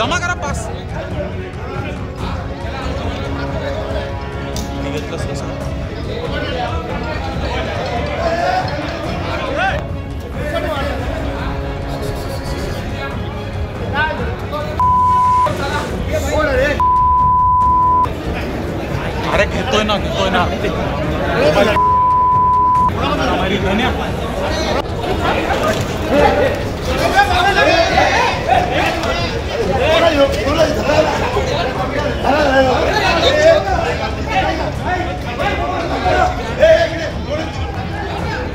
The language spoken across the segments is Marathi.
जमा करा पास घेतलंच कसं अरे घेतोय ना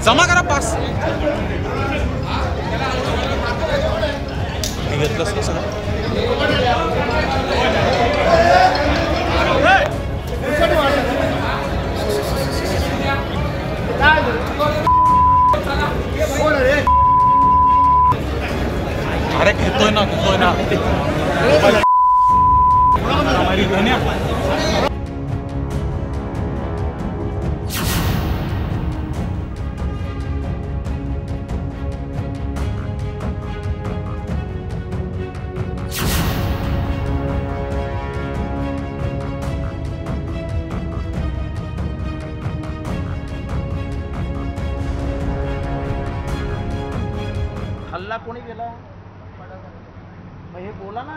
जमा करा पास घेतलंच कसं अरे घेतोय ना हल्ला कोणी केला? हे बोला ना,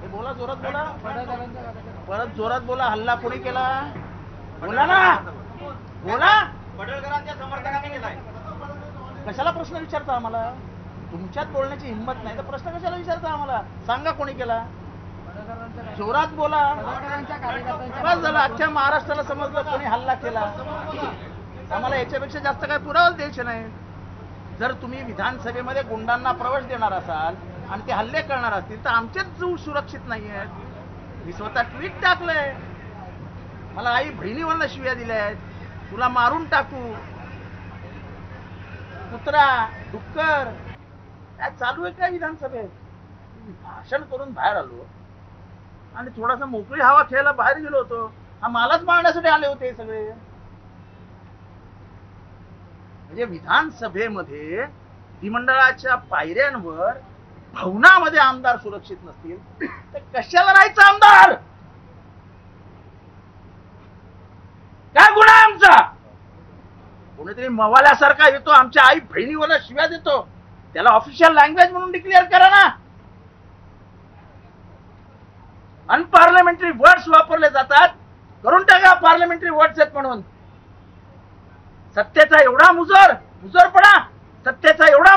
हे बोला, जोरात बोला, परत जोरात बोला. हल्ला कोणी केला? बोला ना, बोला. पडळकरांच्या समर्थकांनी केलाय. कशाला प्रश्न विचारता आम्हाला? तुमच्यात बोलण्याची हिंमत नाही तर प्रश्न कशाला विचारता आम्हाला? सांगा कोणी केला? जोरात बोला. बस झालं, अख्ख्या महाराष्ट्राला समजलं कोणी हल्ला केला. आम्हाला याच्यापेक्षा जास्त काय पुरावा द्यायचे नाही. जर तुम्ही विधानसभेमध्ये गुंडांना प्रवेश देणार असाल आणि ते हल्ले करणार असतील तर आमचेच जीव सुरक्षित नाही आहेत. मी स्वतः ट्विट टाकलंय, मला आई बहिणीवरनं शिव्या दिल्या आहेत, तुला मारून टाकू, कुत्रा, डुक्कर. काय चालू आहे काय विधानसभेत? भाषण करून बाहेर आलो आणि थोडासा मोकळी हवा खेळायला बाहेर गेलो होतो. हा मालाच मारण्यासाठी आले होते सगळे. म्हणजे विधानसभेमध्ये विधिमंडळाच्या पायऱ्यांवर भवनामध्ये आमदार सुरक्षित नसतील तर कशाला राहायचं आमदार? काय गुन्हा आहे आमचा? कोणीतरी मवाल्यासारखा येतो, आमच्या आई बहिणीवर शिव्या देतो, त्याला ऑफिशियल लँग्वेज म्हणून डिक्लेअर करा ना. अनपार्लमेंटरी वर्ड्स वापरले जातात, करून टाका पार्लमेंटरी वर्ड्स आहेत म्हणून. सत्तेचा एवढा मुजरपणा, सत्तेचा एवढा